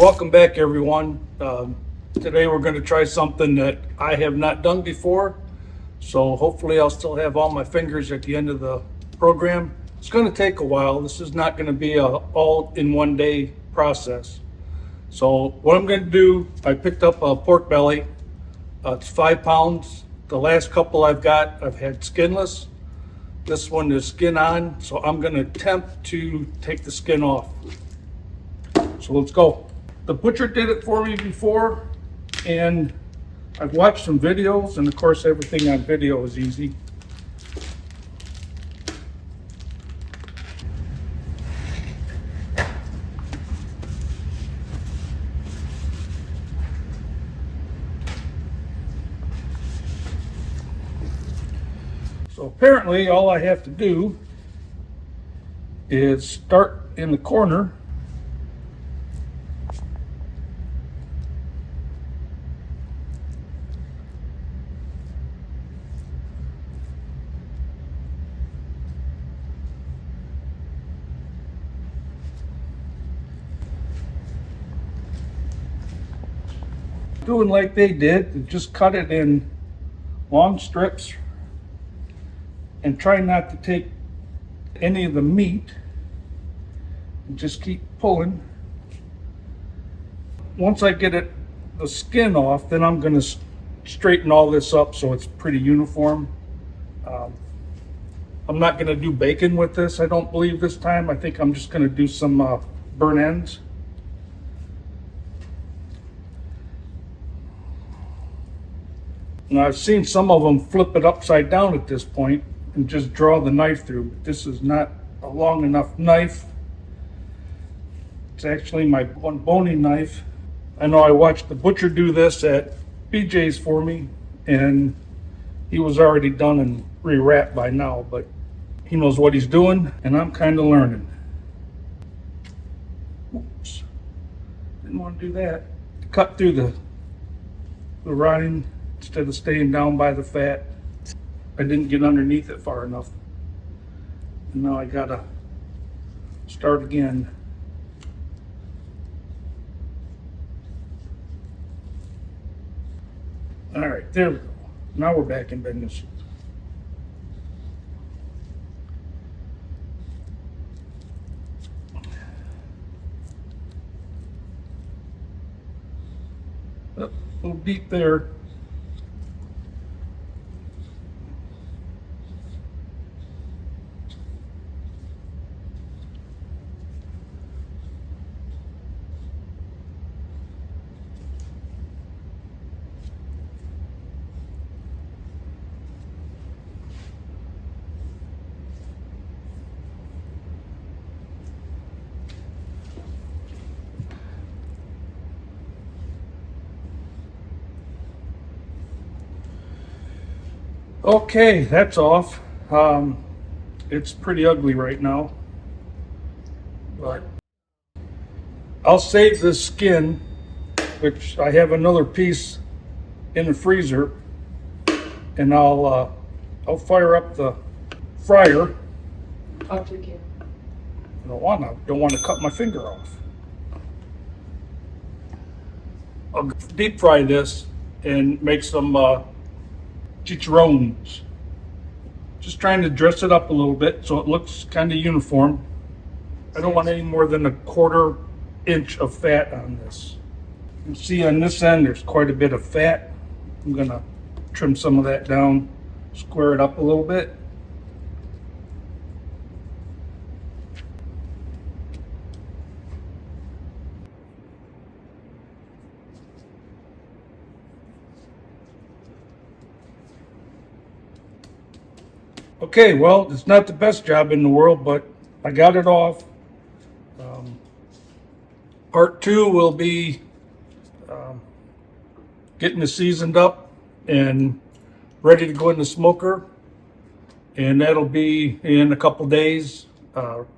welcome back everyone. Today we're going to try something that I have not done before, so hopefully I'll still have all my fingers at the end of the program. It's going to take a while. This is not going to be a all in one day process. So what I'm going to do, I picked up a pork belly. It's 5 pounds. The last couple I've had skinless. This one is skin on, so I'm going to attempt to take the skin off. So let's go. The butcher did it for me before, and I've watched some videos, and of course everything on video is easy. So apparently all I have to do is start in the corner . Doing like they did, just cut it in long strips and try not to take any of the meat and just keep pulling. Once I get the skin off, then I'm going to straighten all this up so it's pretty uniform. I'm not going to do bacon with this, I don't believe this time. I think I'm just going to do some burnt ends. Now I've seen some of them flip it upside down at this point and just draw the knife through, but this is not a long enough knife. It's actually my one boning knife. I know I watched the butcher do this at BJ's for me, and he was already done and rewrapped by now, but he knows what he's doing, and I'm kind of learning. Oops, didn't want to do that. Cut through the rind instead of staying down by the fat. I didn't get underneath it far enough. And now I gotta start again. All right, there we go. Now we're back in business. Oh, a little deep there. Okay, that's off. It's pretty ugly right now, but I'll save this skin, which I have another piece in the freezer, and I'll fire up the fryer. Oh, thank you. I don't want to cut my finger off. I'll deep fry this and make some chicharrones. Just trying to dress it up a little bit so it looks kind of uniform. I don't want any more than a 1/4 inch of fat on this. You can see on this end there's quite a bit of fat. I'm gonna trim some of that down, square it up a little bit. Okay, well, it's not the best job in the world, but I got it off. Part 2 will be getting it seasoned up and ready to go in the smoker, and that'll be in a couple days.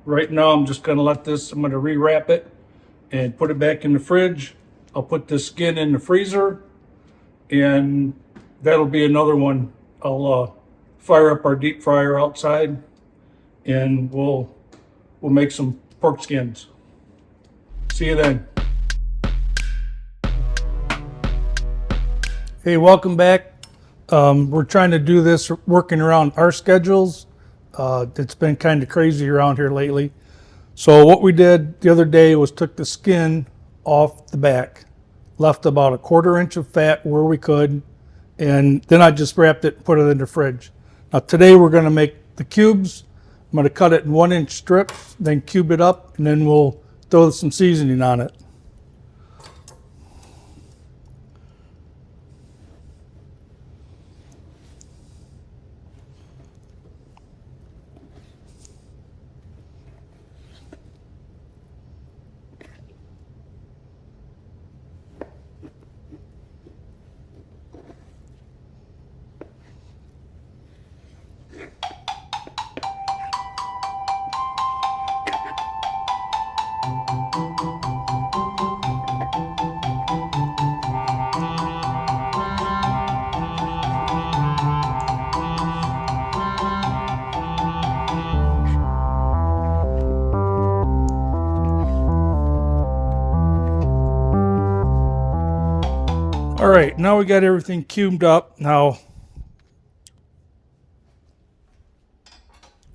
Right now I'm just going to let this, I'm going to rewrap it and put it back in the fridge. I'll put the skin in the freezer, and that'll be another one. I'll fire up our deep fryer outside, and we'll make some pork skins. See you then. Hey, welcome back. We're trying to do this working around our schedules. It's been kind of crazy around here lately. So what we did the other day was took the skin off the back, left about a 1/4 inch of fat where we could, and then I just wrapped it and put it in the fridge. Now today we're going to make the cubes. I'm going to cut it in 1-inch strips, then cube it up, and then we'll throw some seasoning on it. All right, now we got everything cubed up. Now,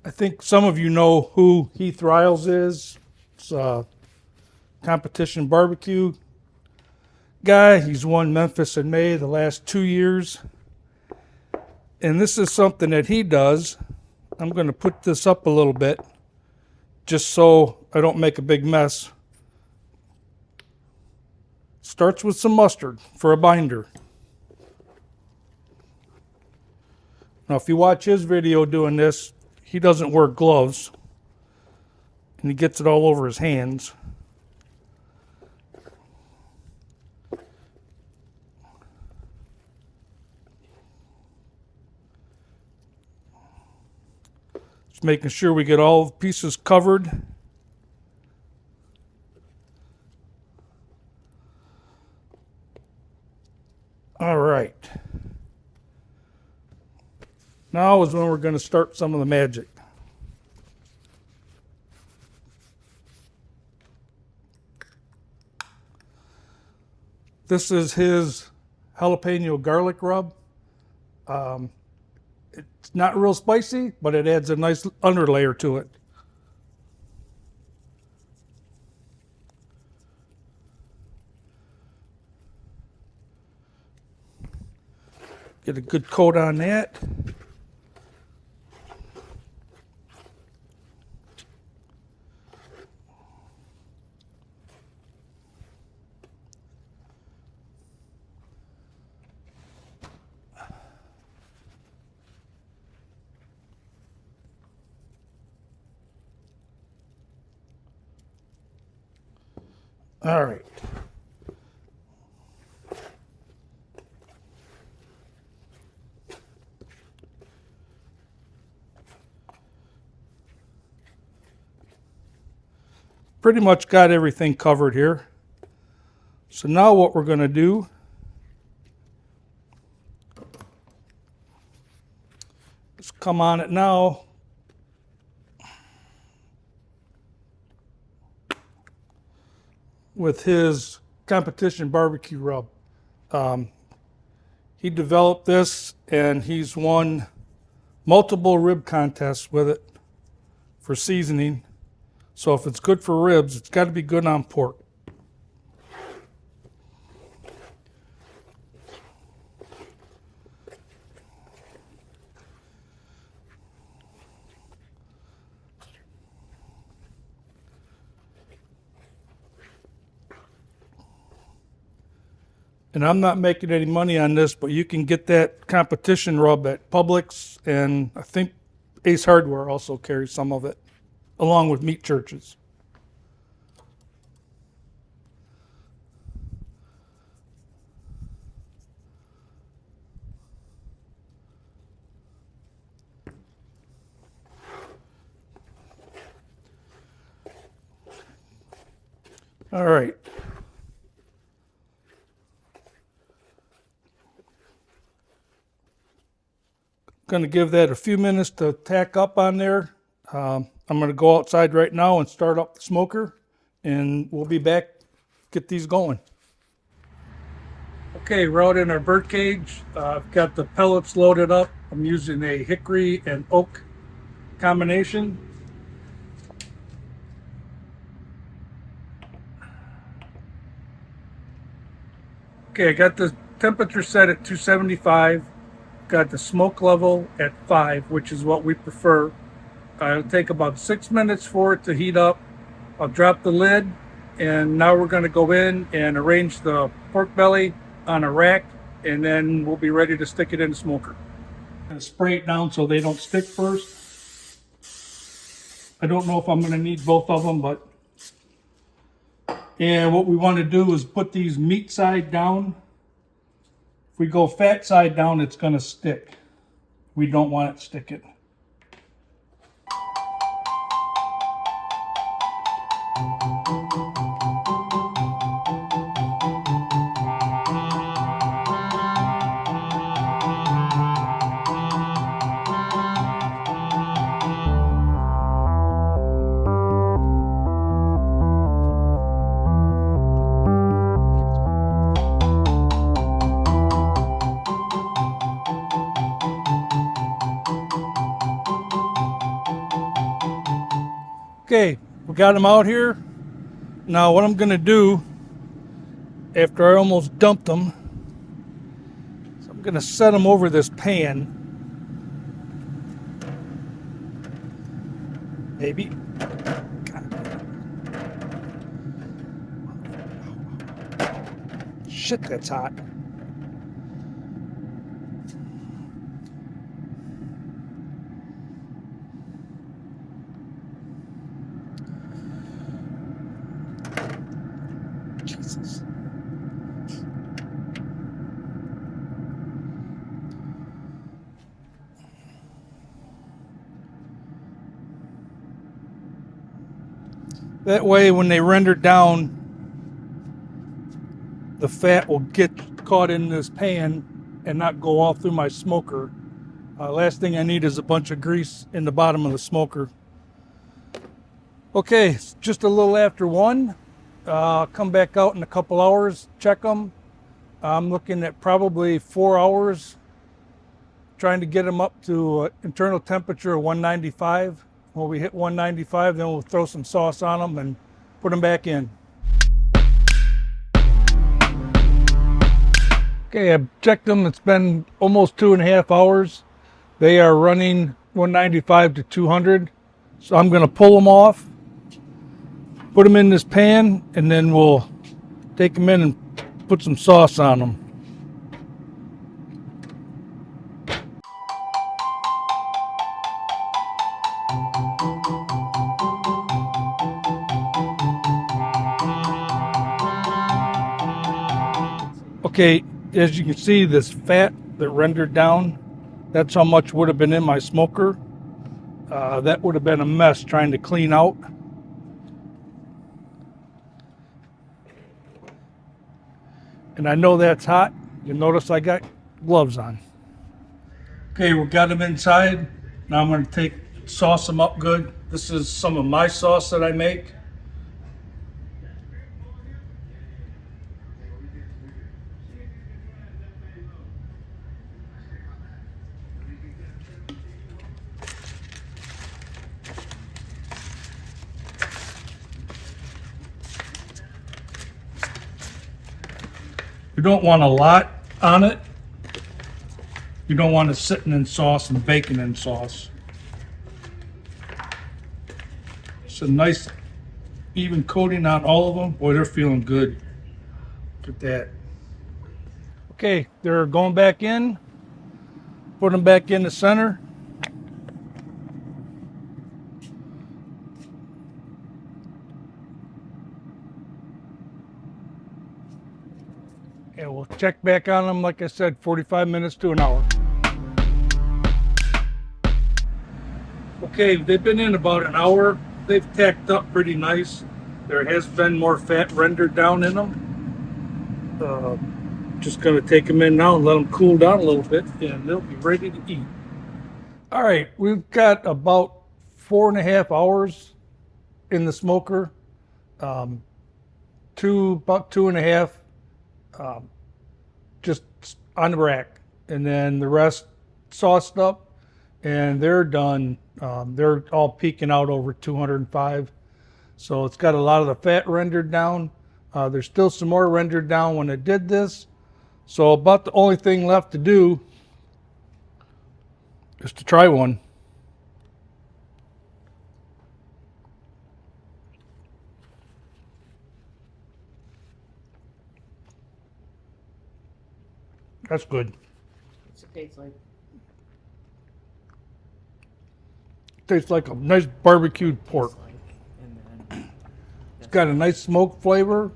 I think some of you know who Heath Riles is. It's a competition barbecue guy. He's won Memphis in May the last 2 years. And this is something that he does. I'm going to put this up a little bit just so I don't make a big mess. Starts with some mustard for a binder. Now, if you watch his video doing this, he doesn't wear gloves, and he gets it all over his hands. Just making sure we get all the pieces covered. All right. Now is when we're going to start some of the magic. This is his jalapeno garlic rub. It's not real spicy, but it adds a nice underlayer to it. Get a good coat on that. All right. Pretty much got everything covered here. So now what we're going to do is come on it now. With his competition barbecue rub. He developed this and he's won multiple rib contests with it for seasoning. So if it's good for ribs, it's got to be good on pork. And I'm not making any money on this, but you can get that competition rub at Publix, and I think Ace Hardware also carries some of it, along with meat churches. All right. Going to give that a few minutes to tack up on there. I'm going to go outside right now and start up the smoker, and we'll be back, get these going. Okay, we're out in our bird cage. I've got the pellets loaded up. I'm using a hickory and oak combination. Okay, I got the temperature set at 275. Got the smoke level at 5, which is what we prefer. It'll take about 6 minutes for it to heat up. I'll drop the lid, and now we're going to go in and arrange the pork belly on a rack, and then we'll be ready to stick it in the smoker. I'm going to spray it down so they don't stick first. I don't know if I'm going to need both of them, but... And what we want to do is put these meat side down. If we go fat side down, it's going to stick. We don't want it sticking. Okay, we got them out here. Now what I'm going to do, after I almost dumped them, is I'm going to set them over this pan. Maybe. God. Shit, that's hot. Jesus. That way, when they render down, the fat will get caught in this pan and not go all through my smoker. Last thing I need is a bunch of grease in the bottom of the smoker. Okay, it's just a little after 1. Come back out in a couple hours, check them. I'm looking at probably 4 hours, trying to get them up to internal temperature of 195. When we hit 195, then we'll throw some sauce on them and put them back in. Okay, I've checked them. It's been almost 2.5 hours. They are running 195 to 200. So I'm going to pull them off, put them in this pan, and then we'll take them in and put some sauce on them. Okay, as you can see, this fat that rendered down, that's how much would have been in my smoker. That would have been a mess trying to clean out. And I know that's hot. You'll notice I got gloves on. Okay, we got them inside. Now I'm going to sauce them up good. This is some of my sauce that I make. You don't want a lot on it. You don't want it sitting in sauce and baking in sauce. It's a nice even coating on all of them. Boy, they're feeling good. Look at that. Okay, they're going back in. Put them back in the center. And we'll check back on them, like I said, 45 minutes to an hour. Okay, they've been in about an hour. They've tacked up pretty nice. There has been more fat rendered down in them. Just gonna take them in now and let them cool down a little bit, and they'll be ready to eat. All right, we've got about 4.5 hours in the smoker. About 2.5. just on the rack, and then the rest sauced up, and they're done. They're all peaking out over 205. So it's got a lot of the fat rendered down. There's still some more rendered down when it did this. So about the only thing left to do is to try one. That's good. What's it taste like? Tastes like a nice barbecued pork. It's got a nice smoke flavor.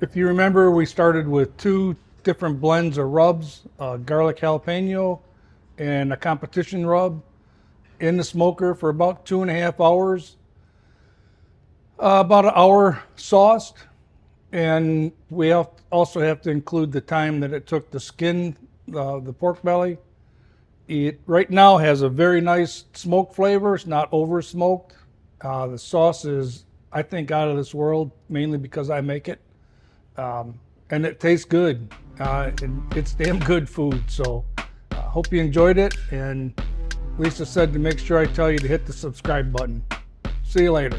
If you remember, we started with 2 different blends of rubs, garlic jalapeno and a competition rub in the smoker for about 2.5 hours. About an hour sauced, and we also have to include the time that it took to skin the pork belly. It right now has a very nice smoke flavor. It's not over smoked. The sauce is, I think, out of this world, mainly because I make it. And it tastes good. And it's damn good food. So hope you enjoyed it. And Lisa said to make sure I tell you to hit the subscribe button. See you later.